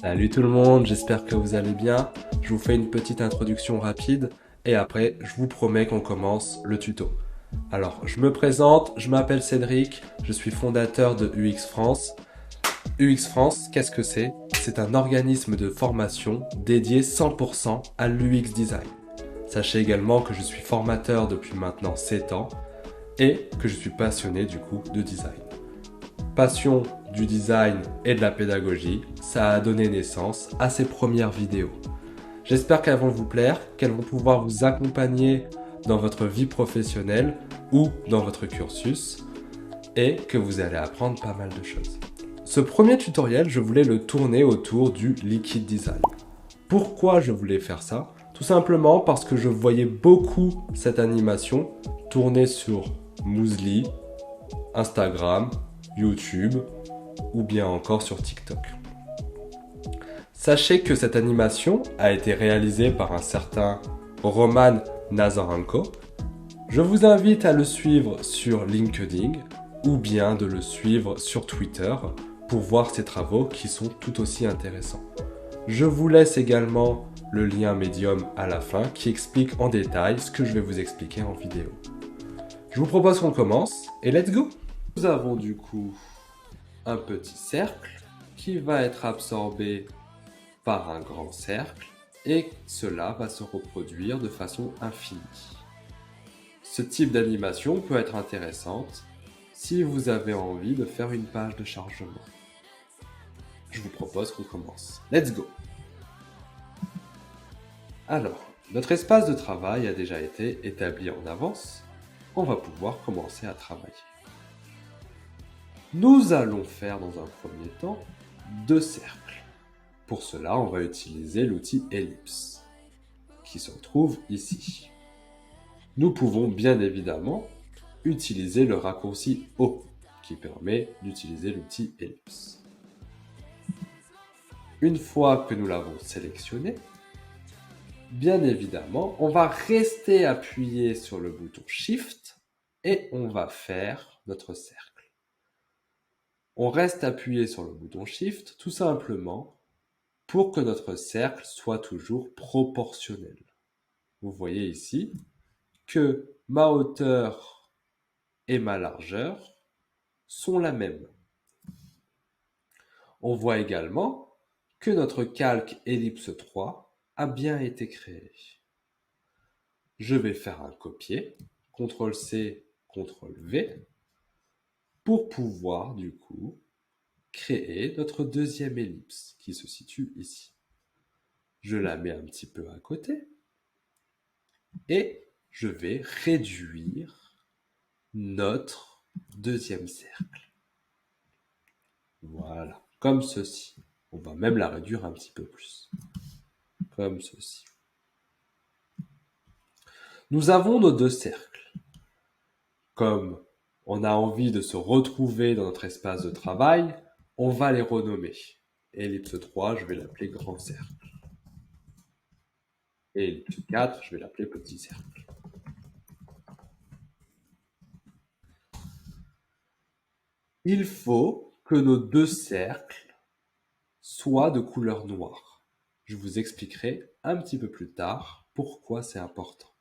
Salut tout le monde, j'espère que vous allez bien. Je vous fais une petite introduction rapide et après je vous promets qu'on commence le tuto. Alors, je me présente, je m'appelle Cédric, je suis fondateur de UX France. UX France, qu'est-ce que c'est? C'est un organisme de formation dédié 100% à l'UX design. Sachez également que je suis formateur depuis maintenant 7 ans et que je suis passionné du coup de design. Passion du design et de la pédagogie, ça a donné naissance à ces premières vidéos. J'espère qu'elles vont vous plaire, qu'elles vont pouvoir vous accompagner dans votre vie professionnelle ou dans votre cursus et que vous allez apprendre pas mal de choses. Ce premier tutoriel, je voulais le tourner autour du liquid design. Pourquoi je voulais faire ça? Tout simplement parce que je voyais beaucoup cette animation tourner sur Moozly, Instagram, YouTube ou bien encore sur TikTok. Sachez que cette animation a été réalisée par un certain Roman Nazarenko. Je vous invite à le suivre sur LinkedIn ou bien de le suivre sur Twitter pour voir ses travaux qui sont tout aussi intéressants. Je vous laisse également le lien Medium à la fin qui explique en détail ce que je vais vous expliquer en vidéo. Je vous propose qu'on commence et let's go! Nous avons du coup un petit cercle qui va être absorbé par un grand cercle et cela va se reproduire de façon infinie. Ce type d'animation peut être intéressante si vous avez envie de faire une page de chargement. Je vous propose qu'on commence. Let's go! Alors, notre espace de travail a déjà été établi en avance. On va pouvoir commencer à travailler. Nous allons faire dans un premier temps 2 cercles. Pour cela, on va utiliser l'outil ellipse qui se trouve ici. Nous pouvons bien évidemment utiliser le raccourci O qui permet d'utiliser l'outil ellipse. Une fois que nous l'avons sélectionné, bien évidemment, on va rester appuyé sur le bouton Shift et on va faire notre cercle. On reste appuyé sur le bouton Shift tout simplement pour que notre cercle soit toujours proportionnel. Vous voyez ici que ma hauteur et ma largeur sont la même. On voit également que notre calque ellipse 3 a bien été créé. Je vais faire un copier, CTRL-C, CTRL-V, pour pouvoir du coup créer notre deuxième ellipse qui se situe ici. Je la mets un petit peu à côté et je vais réduire notre deuxième cercle. Voilà, comme ceci. On va même la réduire un petit peu plus. Comme ceci. Nous avons nos 2 cercles. Comme on a envie de se retrouver dans notre espace de travail, on va les renommer. Ellipse 3, je vais l'appeler grand cercle. Et ellipse 4, je vais l'appeler petit cercle. Il faut que nos 2 cercles soient de couleur noire. Je vous expliquerai un petit peu plus tard pourquoi c'est important.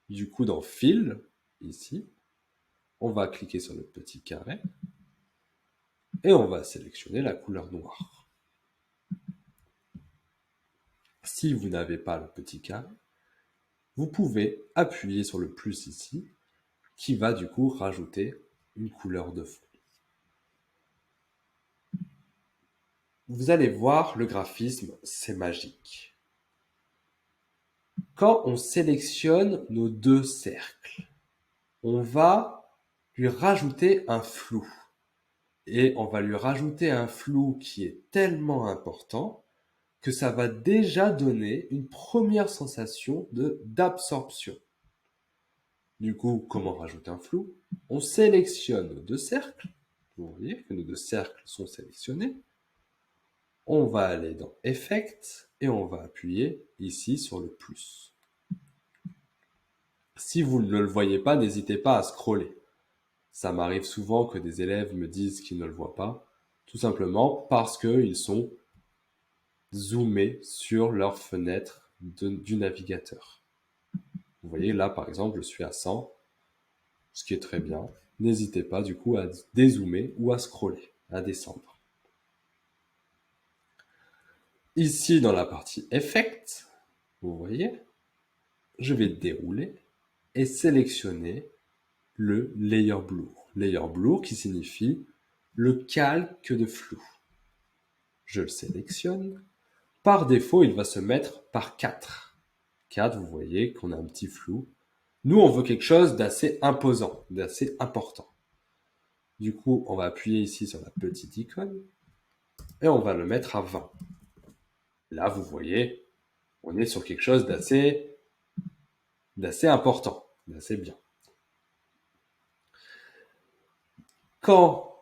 Du coup, dans Fil, ici, on va cliquer sur le petit carré et on va sélectionner la couleur noire. Si vous n'avez pas le petit carré, vous pouvez appuyer sur le plus ici, qui va du coup rajouter une couleur de fond. Vous allez voir, le graphisme, c'est magique. Quand on sélectionne nos 2 cercles, on va lui rajouter un flou. Et on va lui rajouter un flou qui est tellement important que ça va déjà donner une première sensation d'absorption. Du coup, comment rajouter un flou? On sélectionne nos 2 cercles. Vous voyez que nos 2 cercles sont sélectionnés. On va aller dans Effect et on va appuyer ici sur le plus. Si vous ne le voyez pas, n'hésitez pas à scroller. Ça m'arrive souvent que des élèves me disent qu'ils ne le voient pas, tout simplement parce qu'ils sont zoomer sur leur fenêtre du navigateur. Vous voyez là, par exemple, je suis à 100, ce qui est très bien. N'hésitez pas du coup à dézoomer ou à scroller, à descendre. Ici, dans la partie Effect, vous voyez, je vais dérouler et sélectionner le Layer Blur. Layer Blur qui signifie le calque de flou. Je le sélectionne. Par défaut, il va se mettre par 4. 4, vous voyez qu'on a un petit flou. Nous, on veut quelque chose d'assez imposant, d'assez important. Du coup, on va appuyer ici sur la petite icône et on va le mettre à 20. Là, vous voyez, on est sur quelque chose d'assez important, d'assez bien. Quand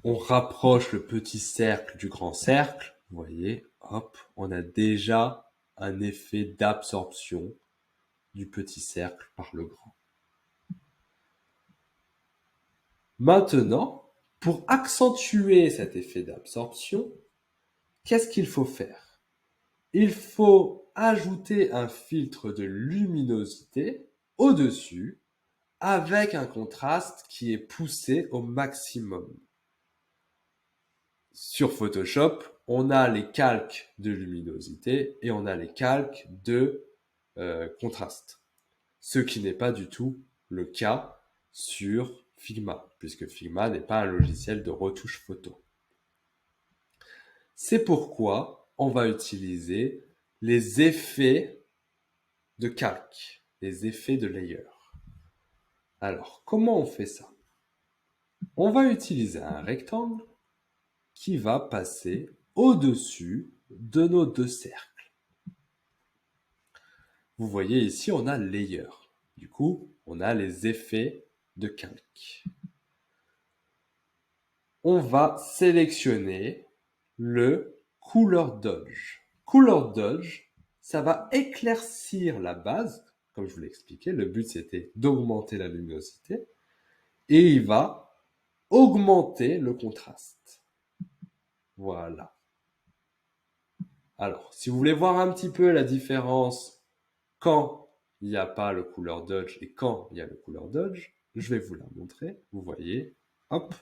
on rapproche le petit cercle du grand cercle, vous voyez, hop, on a déjà un effet d'absorption du petit cercle par le grand. Maintenant, pour accentuer cet effet d'absorption, qu'est-ce qu'il faut faire? Il faut ajouter un filtre de luminosité au-dessus avec un contraste qui est poussé au maximum. Sur Photoshop, on a les calques de luminosité et on a les calques de contraste. Ce qui n'est pas du tout le cas sur Figma, puisque Figma n'est pas un logiciel de retouche photo. C'est pourquoi on va utiliser les effets de calque, les effets de layer. Alors, comment on fait ça? On va utiliser un rectangle qui va passer au-dessus de nos deux cercles. Vous voyez ici, on a layer. Du coup, on a les effets de calque. On va sélectionner le Color Dodge. Color Dodge, ça va éclaircir la base. Comme je vous l'ai expliqué, le but c'était d'augmenter la luminosité. Et il va augmenter le contraste. Voilà. Alors, si vous voulez voir un petit peu la différence quand il n'y a pas le Color Dodge et quand il y a le Color Dodge, je vais vous la montrer. Vous voyez, hop,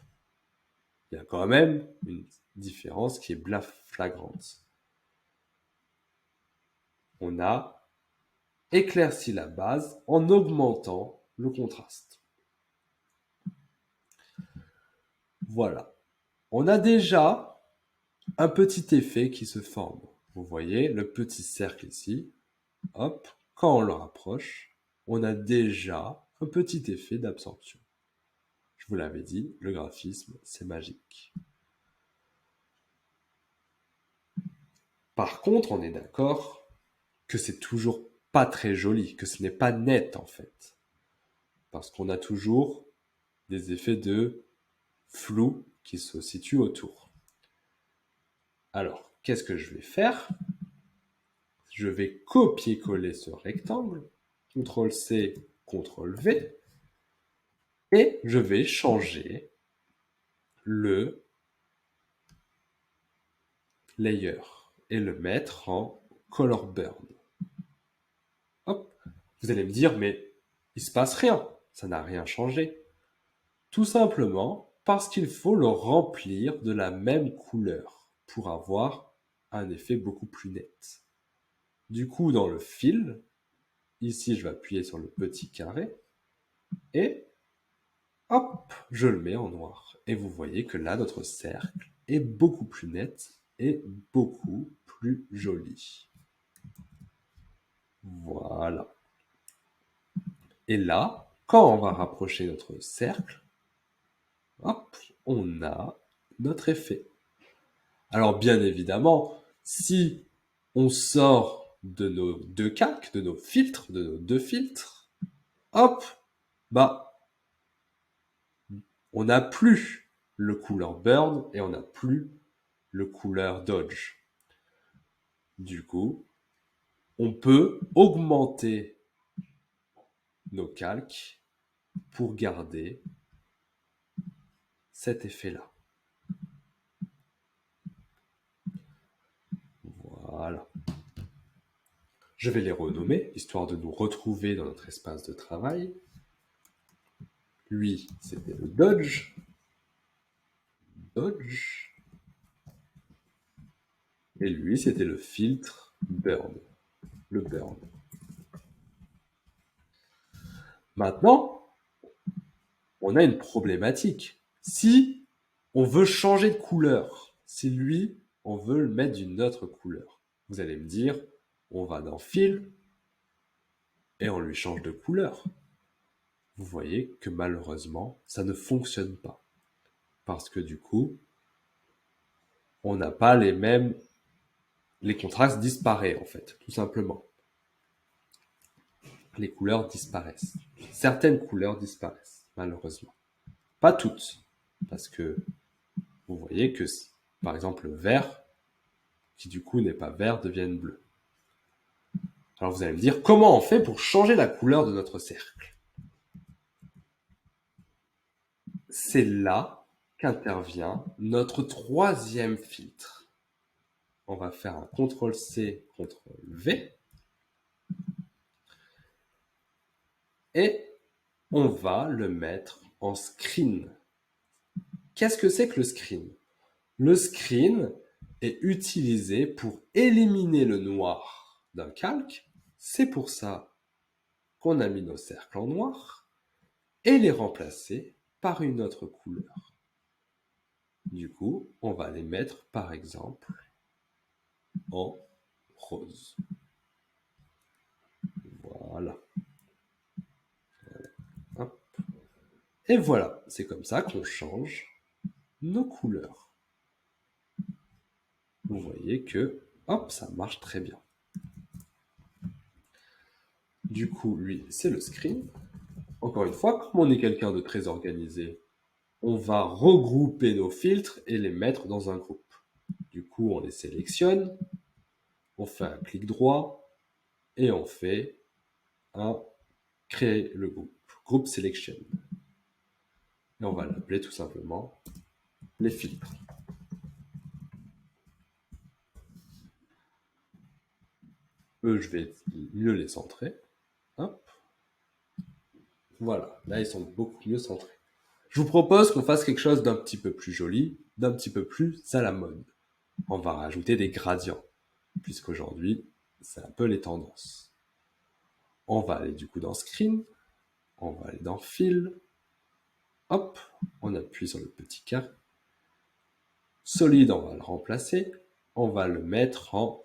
il y a quand même une différence qui est bien flagrante. On a éclairci la base en augmentant le contraste. Voilà. On a déjà un petit effet qui se forme. Vous voyez le petit cercle ici. Hop, quand on le rapproche, on a déjà un petit effet d'absorption. Je vous l'avais dit, le graphisme, c'est magique. Par contre, on est d'accord que c'est toujours pas très joli, que ce n'est pas net en fait. Parce qu'on a toujours des effets de flou qui se situent autour. Alors, qu'est-ce que je vais faire? Je vais copier-coller ce rectangle, CTRL-C, CTRL-V, et je vais changer le layer et le mettre en color burn. Hop, vous allez me dire, mais il se passe rien, ça n'a rien changé. Tout simplement parce qu'il faut le remplir de la même couleur pour avoir un effet beaucoup plus net. Du coup, dans le fil, ici je vais appuyer sur le petit carré et hop, je le mets en noir. Et vous voyez que là, notre cercle est beaucoup plus net et beaucoup plus joli. Voilà. Et là, quand on va rapprocher notre cercle, hop, on a notre effet. Alors bien évidemment, si on sort de nos deux calques, de nos filtres, de nos deux filtres, hop, bah, on n'a plus le couleur burn et on n'a plus le couleur dodge. Du coup, on peut augmenter nos calques pour garder cet effet-là. Voilà. Je vais les renommer, histoire de nous retrouver dans notre espace de travail. Lui, c'était le Dodge. Dodge. Et lui, c'était le filtre Burn. Le Burn. Maintenant, on a une problématique. Si on veut changer de couleur, si lui, on veut le mettre d'une autre couleur, vous allez me dire, on va dans Fil et on lui change de couleur. Vous voyez que malheureusement, ça ne fonctionne pas. Parce que du coup, on n'a pas les mêmes... Les contrastes disparaissent en fait, tout simplement. Les couleurs disparaissent. Certaines couleurs disparaissent, malheureusement. Pas toutes, parce que vous voyez que, par exemple, le vert, qui du coup n'est pas vert, devient bleu. Alors vous allez me dire, comment on fait pour changer la couleur de notre cercle? C'est là qu'intervient notre troisième filtre. On va faire un CTRL-C, CTRL-V, et on va le mettre en screen. Qu'est-ce que c'est que le screen? Le screen est utilisé pour éliminer le noir d'un calque. C'est pour ça qu'on a mis nos cercles en noir et les remplacer par une autre couleur. Du coup, on va les mettre par exemple en rose. Voilà. Hop. Et voilà, c'est comme ça qu'on change nos couleurs. Vous voyez que, hop, ça marche très bien. Du coup, lui, c'est le screen. Encore une fois, comme on est quelqu'un de très organisé, on va regrouper nos filtres et les mettre dans un groupe. Du coup, on les sélectionne, on fait un clic droit et on fait un créer le groupe, group selection. Et on va l'appeler tout simplement les filtres. Eux, je vais mieux les centrer. Hop. Voilà, là ils sont beaucoup mieux centrés. Je vous propose qu'on fasse quelque chose d'un petit peu plus joli, d'un petit peu plus à la mode. On va rajouter des gradients, puisqu'aujourd'hui, c'est un peu les tendances. On va aller du coup dans Screen, on va aller dans Fill, hop, on appuie sur le petit carré. Solide, on va le remplacer, on va le mettre en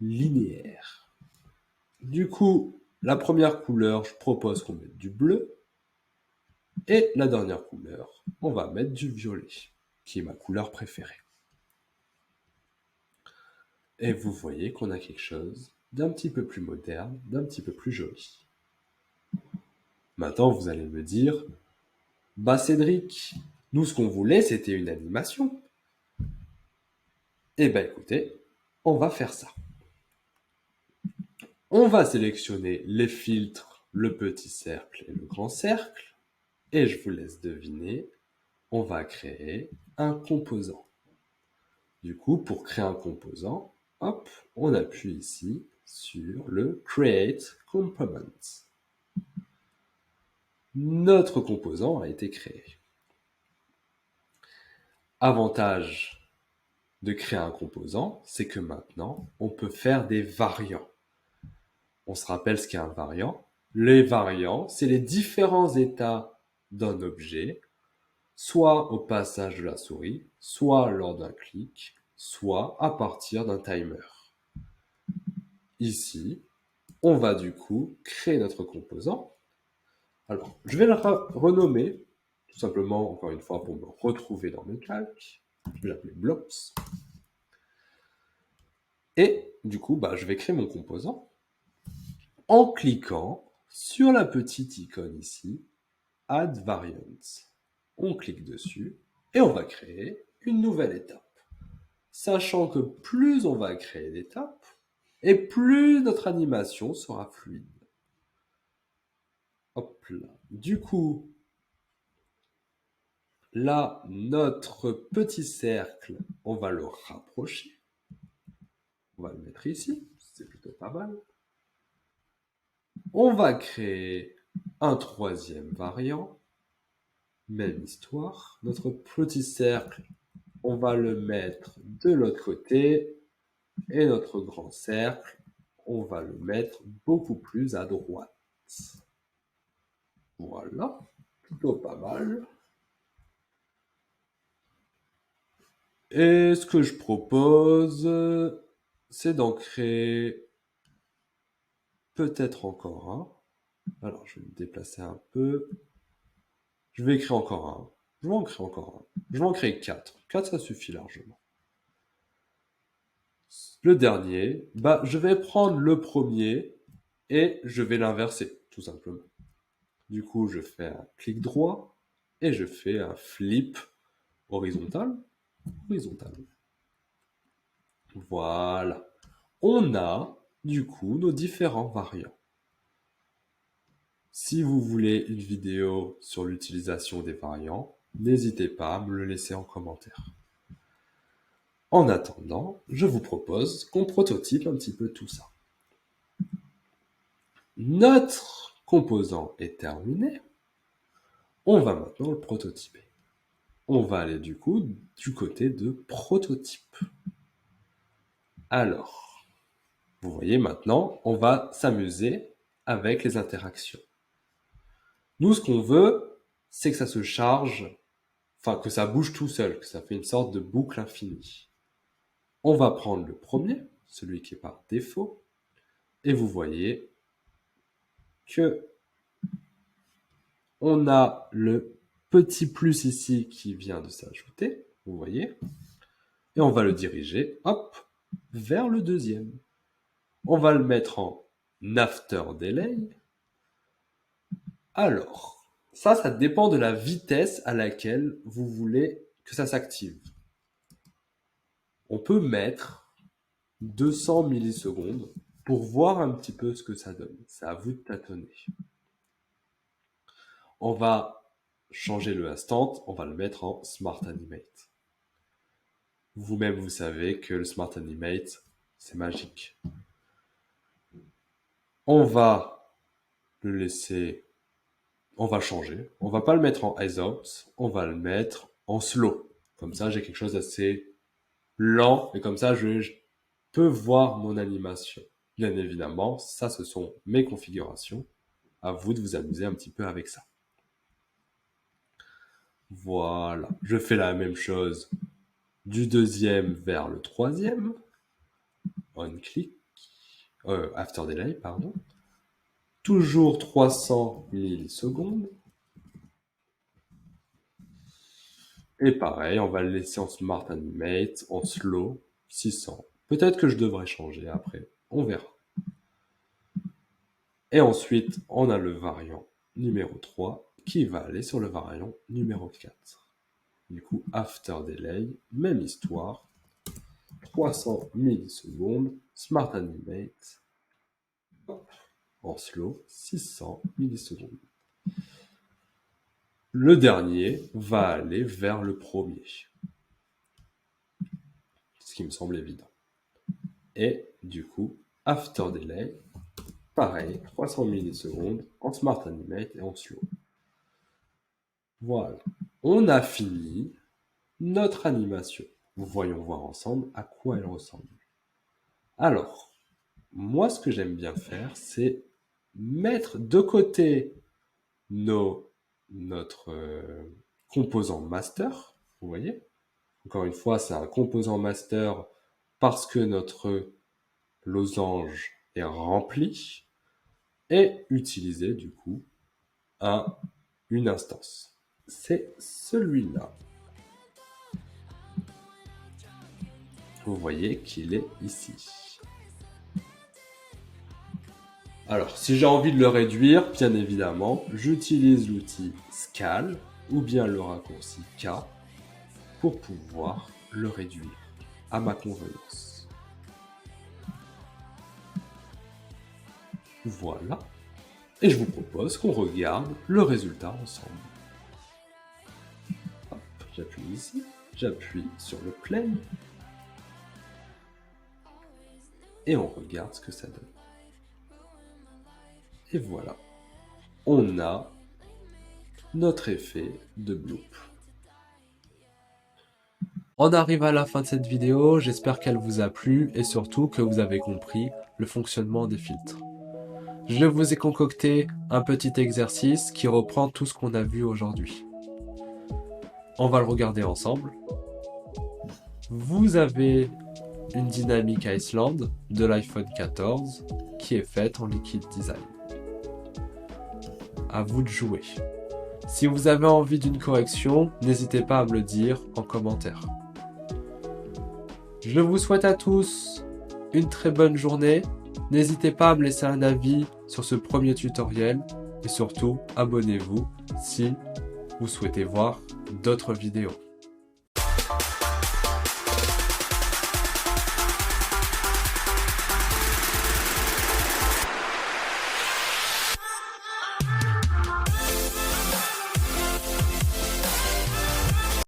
linéaire. Du coup, la première couleur, je propose qu'on mette du bleu, et la dernière couleur, on va mettre du violet, qui est ma couleur préférée. Et vous voyez qu'on a quelque chose d'un petit peu plus moderne, d'un petit peu plus joli. Maintenant, vous allez me dire, bah Cédric, nous ce qu'on voulait, c'était une animation. Eh ben écoutez, on va faire ça. On va sélectionner les filtres, le petit cercle et le grand cercle. Et je vous laisse deviner, on va créer un composant. Du coup, pour créer un composant, hop, on appuie ici sur le Create Component. Notre composant a été créé. Avantage de créer un composant, c'est que maintenant, on peut faire des variants. On se rappelle ce qu'est un variant. Les variants, c'est les différents états d'un objet, soit au passage de la souris, soit lors d'un clic, soit à partir d'un timer. Ici, on va du coup créer notre composant. Alors, je vais le renommer, tout simplement, encore une fois, pour me retrouver dans mes calques. Je vais l'appeler Blobs. Et du coup, je vais créer mon composant en cliquant sur la petite icône ici, Add Variants. On clique dessus et on va créer une nouvelle étape. Sachant que plus on va créer d'étapes, et plus notre animation sera fluide. Hop là. Du coup, là, notre petit cercle, on va le rapprocher. On va le mettre ici, c'est plutôt pas mal. On va créer un troisième variant. Même histoire. Notre petit cercle, on va le mettre de l'autre côté. Et notre grand cercle, on va le mettre beaucoup plus à droite. Voilà, plutôt pas mal. Et ce que je propose, c'est d'en créer peut-être encore un. Alors, je vais me déplacer un peu. Je vais écrire encore un. Je vais en créer encore un. Je vais en créer 4. 4, ça suffit largement. Le dernier, je vais prendre le premier et je vais l'inverser, tout simplement. Du coup, je fais un clic droit et je fais un flip horizontal. Horizontal. Voilà. On a, du coup, nos différents variants. Si vous voulez une vidéo sur l'utilisation des variants, n'hésitez pas à me le laisser en commentaire. En attendant, je vous propose qu'on prototype un petit peu tout ça. Notre composant est terminé. On va maintenant le prototyper. On va aller du coup du côté de prototype. Alors, vous voyez maintenant, on va s'amuser avec les interactions. Nous, ce qu'on veut, c'est que ça se charge, enfin que ça bouge tout seul, que ça fait une sorte de boucle infinie. On va prendre le premier, celui qui est par défaut, et vous voyez que on a le petit plus ici qui vient de s'ajouter, vous voyez, et on va le diriger, hop, vers le deuxième. On va le mettre en after delay. Alors, ça dépend de la vitesse à laquelle vous voulez que ça s'active. On peut mettre 200 millisecondes pour voir un petit peu ce que ça donne. C'est à vous de tâtonner. On va changer le instant, on va le mettre en Smart Animate. Vous-même, vous savez que le Smart Animate, c'est magique. On va le laisser, on va changer. On va pas le mettre en Eyes Out, on va le mettre en slow. Comme ça, j'ai quelque chose d'assez lent et comme ça, je peux voir mon animation. Bien évidemment, ça, ce sont mes configurations. À vous de vous amuser un petit peu avec ça. Voilà. Je fais la même chose du deuxième vers le troisième. On click. After delay, pardon. Toujours 300 millisecondes. Et pareil, on va le laisser en Smart Animate, en Slow, 600. Peut-être que je devrais changer après. On verra. Et ensuite, on a le variant numéro 3 qui va aller sur le variant numéro 4. Du coup, After Delay, même histoire. 300 millisecondes, Smart Animate, en slow, 600 millisecondes. Le dernier va aller vers le premier. Ce qui me semble évident. Et du coup, After Delay, pareil, 300 millisecondes en Smart Animate et en slow. Voilà. On a fini notre animation. Voyons voir ensemble à quoi elle ressemble. Alors, moi, ce que j'aime bien faire, c'est mettre de côté notre composant master. Vous voyez? Encore une fois, c'est un composant master parce que notre losange est rempli et utiliser du coup une instance. C'est celui-là. Vous voyez qu'il est ici. Alors, si j'ai envie de le réduire, bien évidemment, j'utilise l'outil Scale ou bien le raccourci K pour pouvoir le réduire à ma convenance. Voilà. Et je vous propose qu'on regarde le résultat ensemble. Hop, j'appuie ici, j'appuie sur le play. et on regarde ce que ça donne. Et voilà, on a notre effet de bloop. On arrive à la fin de cette vidéo, j'espère qu'elle vous a plu et surtout que vous avez compris le fonctionnement des filtres. Je vous ai concocté un petit exercice qui reprend tout ce qu'on a vu aujourd'hui. On va le regarder ensemble. Vous avez une dynamique Iceland de l'iPhone 14 qui est faite en liquid design. À vous de jouer. Si vous avez envie d'une correction, n'hésitez pas à me le dire en commentaire. Je vous souhaite à tous une très bonne journée. N'hésitez pas à me laisser un avis sur ce premier tutoriel et surtout abonnez-vous si vous souhaitez voir d'autres vidéos.